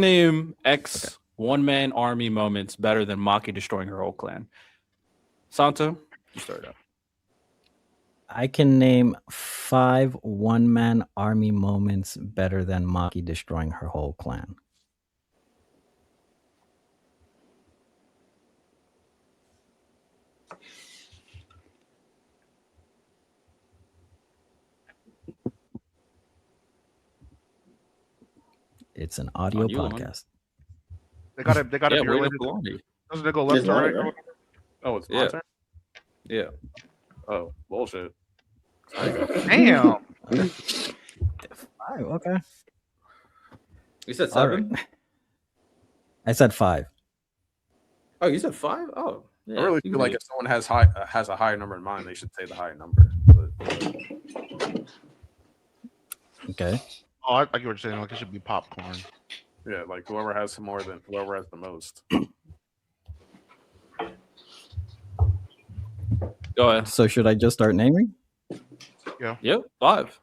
Name X one-man army moments better than Maki destroying her whole clan. Santo, you start out. I can name 5 one-man army moments better than Maki destroying her whole clan. It's an audio podcast. They got to be related. Doesn't it go left to right? Oh, it's my turn? Yeah. Oh, bullshit. Damn. 5, okay. You said 7? Right. I said 5. Oh, you said 5? Oh, yeah. I really feel like if someone has a higher number in mind, they should say the higher number. But... Okay. Oh, I get what you're saying. Like it should be popcorn. Yeah, like whoever has more than whoever has the most. Go ahead. So should I just start naming? Yeah. Yep. 5.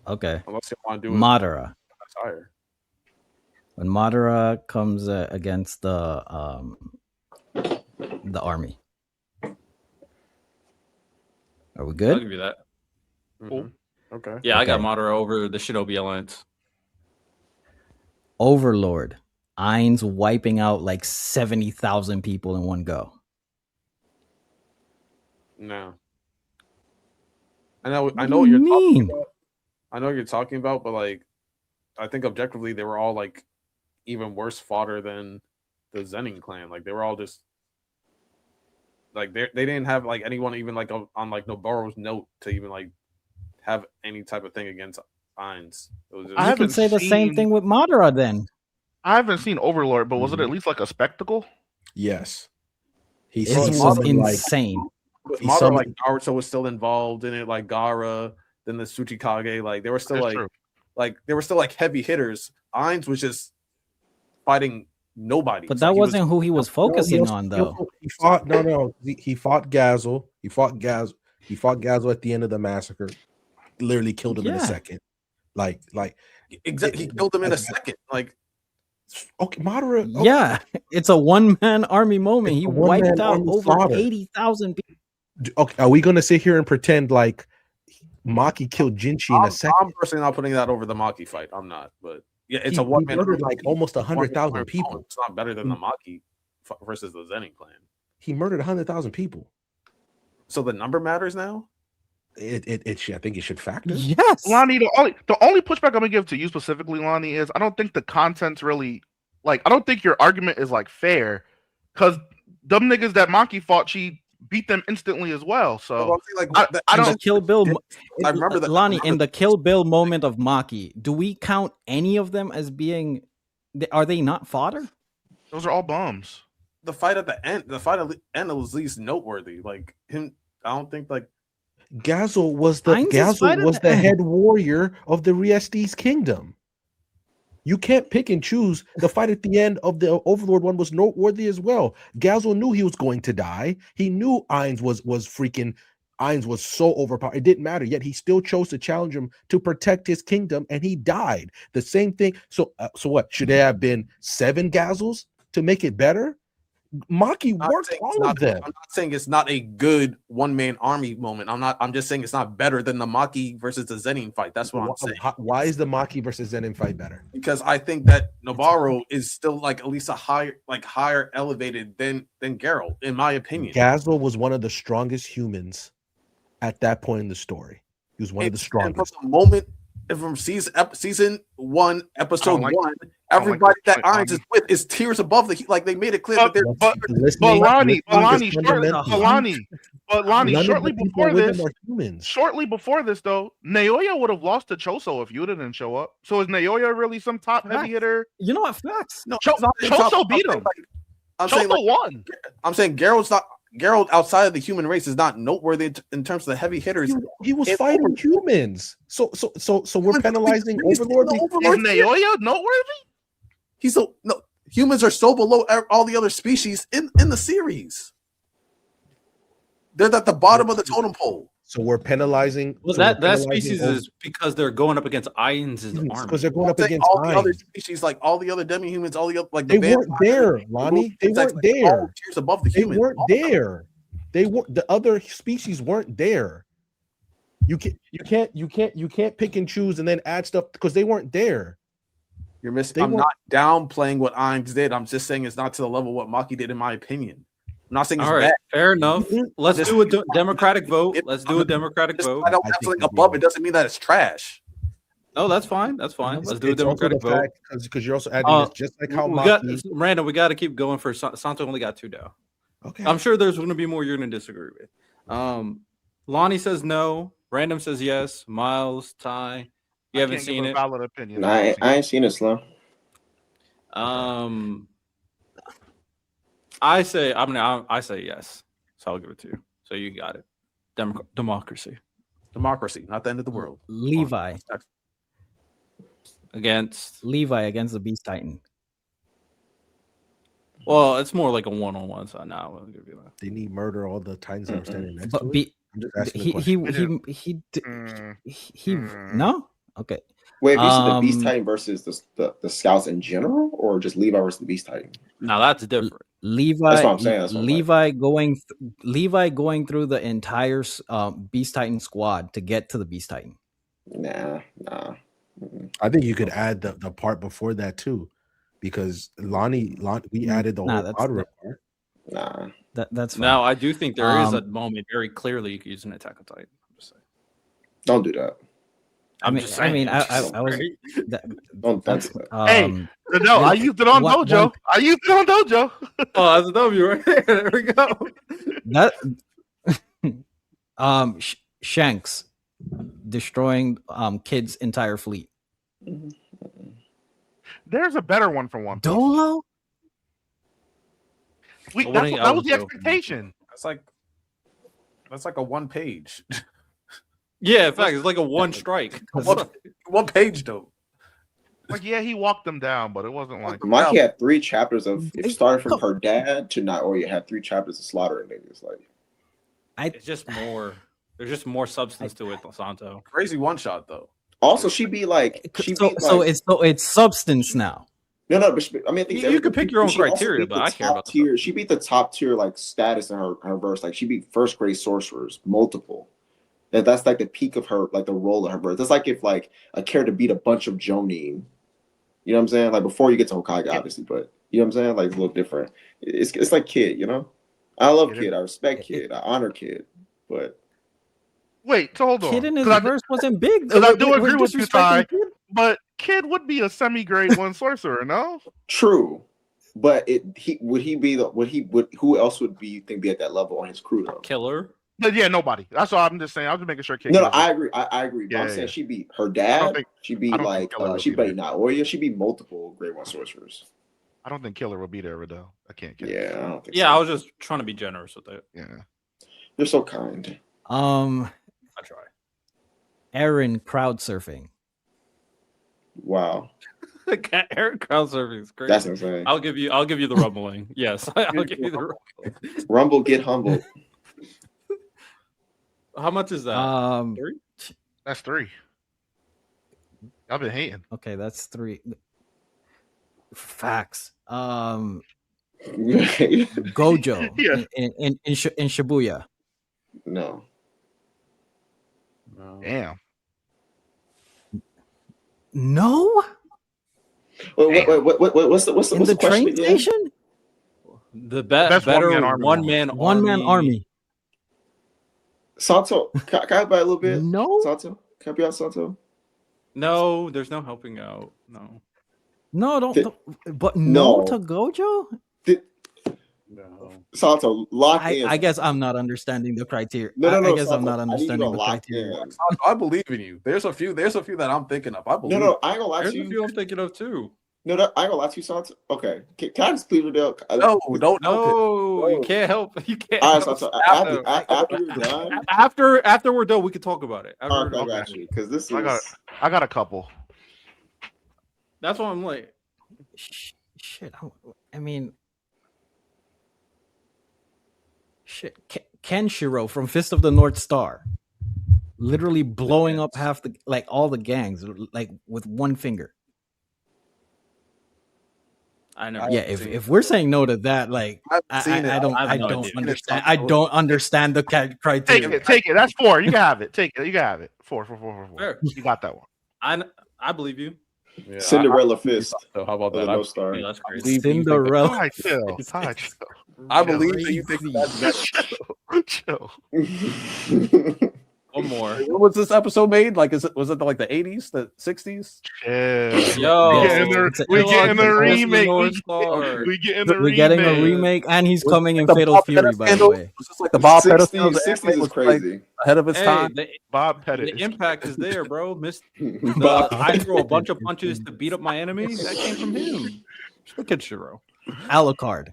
Okay. Unless you want to do Madara. That's higher. When Madara comes against the army. Are we good? I'll give you that. Cool. Okay. Yeah, I got Madara over the Shinobi Alliance. Overlord. Ainz wiping out like 70,000 people in one go. No. I know what you're talking about. I know what you're talking about, but like I think objectively they were all like even worse fodder than the Zenin clan. Like they were all just like they didn't have like anyone even like on like Noboru's note to even like have any type of thing against Ainz. I could say the same thing with Madara then. I haven't seen Overlord, but was it at least like a spectacle? Yes. It was insane. With Madara, like Naruto was still involved in it, like Gaara, then the Tsuchikage, like they were still like heavy hitters. Ainz was just fighting nobody. But that wasn't who he was focusing on though. He fought He fought Gazel. He fought Gazel at the end of the massacre. Literally killed him in a second. Like exactly, he killed him in a second. Like okay, Madara. Okay. Yeah, it's a one-man army moment. He wiped out over 80,000 people. Okay, are we gonna sit here and pretend like Maki killed Jinchi in a second? I'm personally not putting that over the Maki fight. I'm not, but yeah, it's a one-man. He murdered like almost 100,000 people. It's not better than the Maki versus the Zenin clan. He murdered 100,000 people. So the number matters now. I think it should factor. Yes, Lonnie. The only pushback I'm gonna give to you specifically, Lonnie, is I don't think the content's really like. I don't think your argument is like fair because them niggas that Maki fought, she beat them instantly as well. So I don't Kill Bill. I remember that Lonnie in the Kill Bill moment of Maki. Do we count any of them as being? Are they not fodder? Those are all bums. The fight at the end was at least noteworthy. Like him, I don't think like. Gazel was the head warrior of the Riestes kingdom. You can't pick and choose. The fight at the end of the Overlord one was noteworthy as well. Gazel knew he was going to die. He knew Ainz was so overpowered. It didn't matter. Yet he still chose to challenge him to protect his kingdom, and he died. The same thing. So what? Should there have been 7 Gazels to make it better? Maki worked all of them. I'm not saying it's not a good one-man army moment. I'm just saying it's not better than the Maki versus the Zenin fight. That's what I'm saying. Why is the Maki versus Zenin fight better? Because I think that Noboru is still like at least a higher elevated than Geralt, in my opinion. Gazel was one of the strongest humans at that point in the story. He was one of the strongest. From the moment from season 1, episode 1, everybody that Ainz is with is tears above the like they made it clear that they're Lonnie, shortly before this though, Naoya would have lost to Choso if Yuta didn't show up. So is Naoya really some top heavy hitter? You know what? Facts. No, Choso beat him. Choso won. I'm saying Geralt outside of the human race is not noteworthy in terms of the heavy hitters. He was fighting humans. So we're penalizing Overlord. Is Naoya noteworthy? Humans are so below all the other species in the series. They're at the bottom of the totem pole. So we're penalizing. Well, so we're that penalizing species is because they're going up against Ain's army. because they're going up Saying against all the other Ainz. species, like all the other demi-humans, all the other, like They the weren't there, Lonnie. They weren't there. Tiers above the They human. weren't there. They were the other species weren't there. You can't pick and choose and then add stuff because they weren't there. You're missing. They I'm weren't- not downplaying what Ainz did. I'm just saying it's not to the level what Maki did, in my opinion. I'm not saying it's All right, bad. fair enough. Let's Just- do a democratic vote. It- Let's do a democratic Just vote. I don't I have think something we above do. it doesn't mean that it's trash. No, that's fine. That's fine. Let's do a It's also democratic the vote. fact because you're also adding this just like how We got Maki. Random. We got to keep going for Santo. Only got 2 down. Okay. I'm sure there's going to be more you're going to disagree with. Lonnie says no. Random says yes. Miles, Ty, you haven't can't give seen a it. valid opinion. No, I ain't seen it, Slim. I say I say yes. So I'll give it to you. So you got it. Democracy Democracy, not the end of the world. Levi against. against the Beast Titan. Well, it's more like a one-on-one. So now I'll give you that. They need murder all the Titans that are standing next But to it. be, I'm just asking the question. he no okay. Wait, have you seen the Beast Um, Titan versus the Scouts in general, or just Levi versus the Beast Titan? Now that's different. Levi, That's what I'm saying, that's what I'm Levi going through the entire Beast Titan squad to get to the Beast Titan. Nah. I think you could add the part before that too, because Lonnie we added the Nah, whole that's Padre part. Nah. That's fine. Now I do think there is a Um, moment very clearly you could use an Attack on Titan. I'm just saying. Don't do that. I mean, just saying. I was Don't that's do that. No, I used it on one- Dojo. I used it on Dojo. Oh, that's a W right there. There we go. that Shanks destroying Kid's entire fleet. There's a better one for One Piece. Dolo? That was the expectation. That's like a 1 page. Yeah, in fact, it's like a one strike. One page though. Like, yeah, he walked them down, but it wasn't like Maki had 3 chapters of it started from her dad to Naoya had 3 chapters of slaughtering niggas. Like, It's just more. There's just more substance to it, Santo. Crazy one shot though. also she be like So it's substance now. No, but I mean, I think You can pick your own she also criteria, beat but the I care top about the tier. She beat the top tier like status in her verse. Like she beat first grade sorcerers, multiple. That's like the peak of her, like the role of her verse. That's like if like a character beat a bunch of Jonin. You know what I'm saying? Like before you get to Hokage, obviously, but you know what I'm saying? Like it's a little different. It's like Kid, you know? I love Kid. I respect Kid. I honor Kid, but wait, so hold on. Kid in his verse wasn't big. Because I do We're agree with you, Ty, disrespecting Kid? but Kid would be a semi-grade 1 sorcerer, no? true. But who else would be think be at that level on his crew though? Killer. But yeah, nobody. That's all I'm just saying. I'm just making sure Kid. No, gets I it. agree. I agree. But Yeah, I'm saying yeah. she beat her dad. She beat I don't like think Killer would she be beat Naoya. She beat multiple grade 1 sorcerers. I don't think Killer will be there, though. I can't get Yeah, I don't think Yeah, I so. was just trying to be generous with it. Yeah. They're so kind. I try. Aaron crowd surfing. Wow. Eric crowd surfing is crazy. That's insane. I'll give you the rumbling. Yes, I'll give you the rumbling. Rumble, get humbled. How much is that? 3? That's 3. I've been hating. Okay, that's 3. Facts. Gojo Yeah. in Shibuya. No. Damn. No, Wait. What's in the the question train again? station. The Best better one-man army. One man army. Santo, can I help out a little bit? No, Santo, can I help you out, Santo? No, there's no helping out. No. no, don't. Th- But no No. to Gojo. No. Santo, lock in. I guess I'm not understanding the criteria. No, I guess Santo, I'm not I need you to understanding the lock criteria. in. I believe in you. There's a few that I'm thinking of. I believe. No, I ain't gonna lie There's to a you. few I'm thinking of too. No, I ain't gonna lie to you, Santo. Okay, can I just plead with you? No, don't. No, you No. can't help. You can't. All right, help. Santo. Santo. After you're done, After we're done, we can talk about it. After all we're right, I done. got you because this I got is. I got a couple. That's why I'm like, Shit. I mean, shit. Kenshiro from Fist of the North Star. literally blowing up half the all the gangs like with one finger. I never. Yeah, if we're saying no to that, like I don't understand. I don't understand the criteria. Take it. That's 4. You can have it. Take it. You can have it. 4. Fair. You got that one. I believe you. Yeah, Cinderella fist. So how about With a that? no star. Yeah, that's crazy. Cinderella. Hi, chill. I believe that you think that's Chill. One more. When was this episode made? Like, was it like the 80s, the 60s? Yo, we getting the remake. We getting the remake. We're getting a remake, and he's coming in Fatal Fury, by the way. Was this like the Bob Pettit? 60s is crazy. Ahead of its time. Bob Pettit. The impact is there, bro. Bob I throw a bunch of punches to beat up my enemy. That came from him. Look at Shiro. Alucard.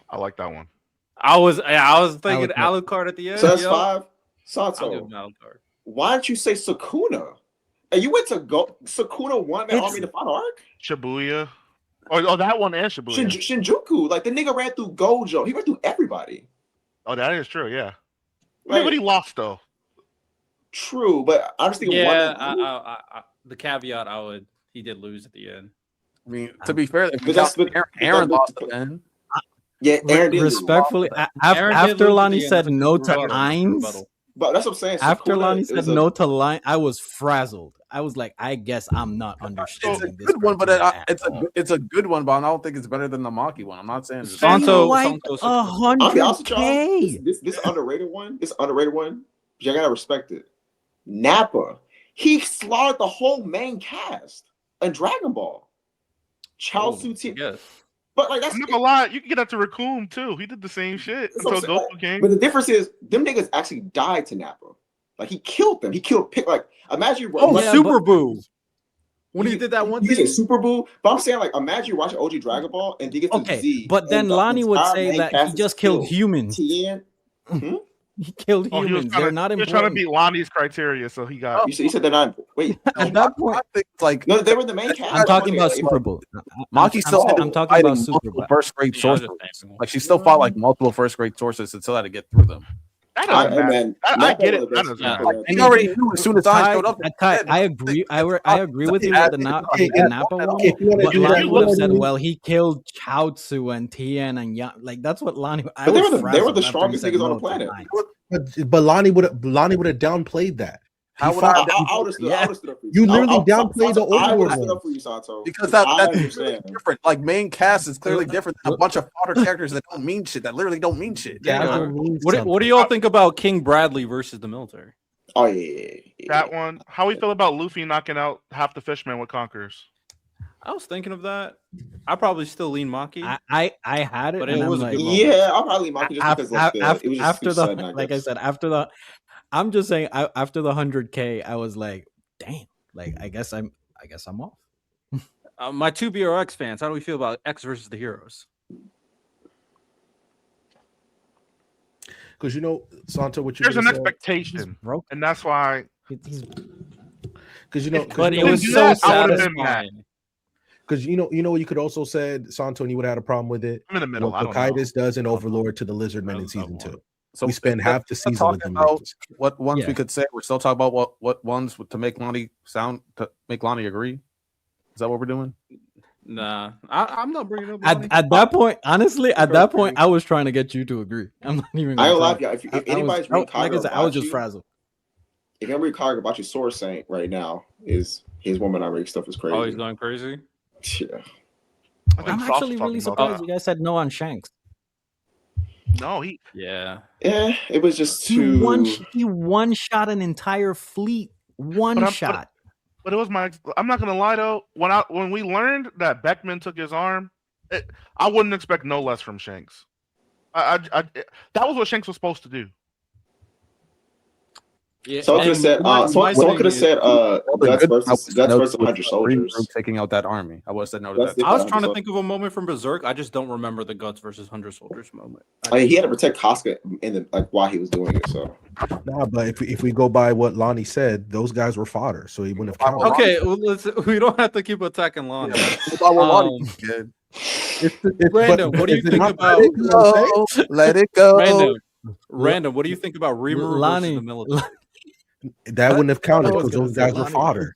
I like that one. I was thinking Alucard at the end. So that's yo. 5. I'll give Sato, him Alucard. why don't you say Sukuna? And you went to go Sukuna won that army to fight arc? Shibuya. Oh, that one and Shibuya. Shinjuku. Like the nigga ran through Gojo. He ran through everybody. Oh, that is true. Yeah. Like, But he lost though. True, but I just think The caveat he did lose at the end. I mean, to be fair, But Aaron lost again. yeah, Aaron did lose. Respectfully, after Lonnie said no to Ainz, But that's what I'm saying. after Sukuna Lonnie said is no to line, I was frazzled. I was like, I guess I'm not understanding this. Good one, but criteria it's a good one, but I don't think it's better than the Maki one. I'm not saying it's Santo- like I'll be honest with y'all. 100K. This underrated one. This underrated one. You gotta respect it. Nappa. He slaughtered the whole main cast in Dragon Ball. Chaozu team. Yes. But like that's I'm not gonna lie, you can get that to Raccoon too. He did the same shit That's what until I'm saying. Goku came. But the difference is them niggas actually died to Nappa. Like he killed them. He killed like imagine Super Boo. When he did that one you thing. say Super Boo, but I'm saying like imagine you watching OG Dragon Ball and you get to Z. But then and the Lonnie would entire say main that cast he is just killed humans. Tien. He killed Oh, humans. They're not he was important. trying to beat Lonnie's criteria, so he got. You said they're not. Wait, At that point, I think it's like no, they were the main cast. I'm talking about Super Bowl. Maki still I'm talking about Super Bowl. first grade sources. Like she still fought like multiple first grade sources until had to get through them. That doesn't matter. man, I get it. Nappa That was doesn't the best. matter. He already knew as soon as I showed up. I agree. I agree with you with the Nappa one. If you wanna But do Lonnie that, would have said, you- "Well, he killed Chaozu and Tien and Yang." Like that's what Lonnie. I But they was were the frazzled after he strongest said niggas on no the to planet. Ainz. But Lonnie would have downplayed that. How He would fought- I would have stood up for you. You literally I downplayed the I would Overlord have stood one. up for you, Sato. Because I that's understand. different. Like main cast is clearly different than a bunch of fodder characters that don't mean shit. That literally don't mean shit. Yeah. That don't mean What do something. y'all think about King Bradley versus the military? Oh yeah. That one. How we feel about Luffy knocking out half the fishmen with Conquerors? I was thinking of that. I probably still lean Maki. I had it, But and it I'm was a like, good moment. Yeah, I'll probably mock it just because like, it was just after too the sudden, I like I guess. said after the, I'm just saying after the 100K, I was like, damn, like I guess I'm off. My two BRX fans, how do we feel about X versus the Heroes? Because Santo, what you There's an said, expectation, Broke. and that's why. He's because But it you was do so that, I would've been mad. satisfying. because what you could also said, Santo, and you would have had a problem with it. I'm in the middle. What I don't know. Bokaitis does in Overlord to the Lizardmen in season 2. So We spend half the season with them. about what ones Yeah. we could say. We're still talking about what ones to make Lonnie agree. Is that what we're doing? Nah, I'm not bringing up. at that point, honestly, at that point, I was trying to get you to agree. I'm not even. I gonna ain't lie front. to you. If I was- anybody's I- reading like I said, I was just Kagurabachi, frazzled. if you read Kagurabachi's Source Saint right now, his woman I read stuff is crazy. Oh, he's going crazy. Yeah. I think I'm Soft's actually talking really about surprised that. you guys said no on Shanks. No, he. Yeah. Yeah, it was just He too. one shot an entire fleet. One But I'm- shot. But it was my. I'm not gonna lie though. When we learned that Beckman took his arm, I wouldn't expect no less from Shanks. That was what Shanks was supposed to do. Yeah. Someone could have said. Someone could have said. Guts versus 100 soldiers. Taking out that army. I would have said no to That's that. I was trying to think of a moment from Berserk. I just don't remember the Guts versus 100 Soldiers moment. I mean, he had to protect Casca in the while he was doing it. So Nah, but if we go by what Lonnie said, those guys were fodder, so he wouldn't have counted. Okay, well, we don't have to keep attacking Lonnie. It's Brandon, what do you think about Let it go. Brandon? Random. What do you think about Rimuru versus the military? That wouldn't have counted I was because those gonna say guys were Lonnie. fodder.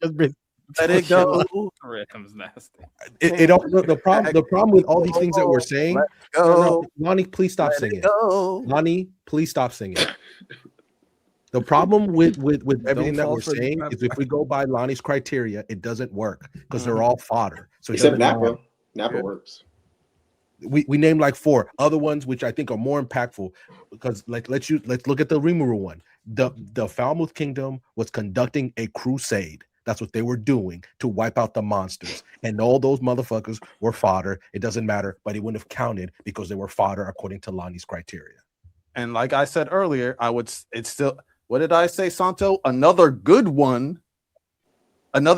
Let it go. Random's nasty. The problem with all these things that we're saying. Let No, go. Lonnie, please stop Let singing. it go. Lonnie, please stop singing. The problem with everything that fall we're for the saying trap. is if we go by Lonnie's criteria, it doesn't work because they're all fodder. So it Except doesn't matter. Nappa. Nappa works. We named like 4 other ones which I think are more impactful because let's look at the Rimuru one. The Falmouth Kingdom was conducting a crusade. That's what they were doing to wipe out the monsters, and all those motherfuckers were fodder. It doesn't matter, but it wouldn't have counted because they were fodder according to Lonnie's criteria. And like I said earlier, it's still, what did I say, Santo? Another good one.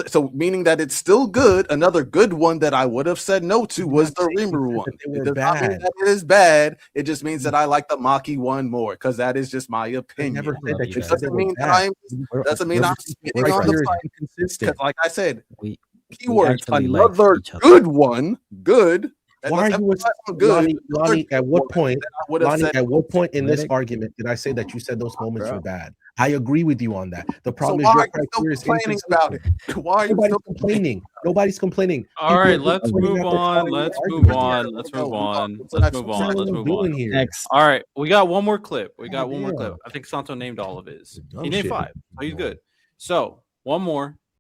So meaning that it's still good. Another good one that I would have said no to was the Rimuru one. They were It does not mean bad. that it is bad. It just means that I like the Maki one more because that is just my I opinion. never said that you guys. said they Doesn't were mean that bad. doesn't mean I'm spitting Right on the here is fight. inconsistent. Because like I said, We keywords, actually like another each other. good one, good. And Why are let's you emphasize on good. Lonnie, at what one point? that I would have Lonnie, said at what point in Let this it- argument did I say that you said those moments Bro. were bad? I agree with you on that. The so problem why is are your you still criteria is complaining about it? inconsistent. Why are you Nobody's still complaining. Nobody's complaining. All People right, are let's pointing move out the on. flaws in the Let's argument. move on. Let's move on. Let's move on. Let's move on. Here. Next. All right, we got one more clip. We got God one more damn. clip. I think Santo named all of his. Dumb He named shit. 5, so he's good. So one more.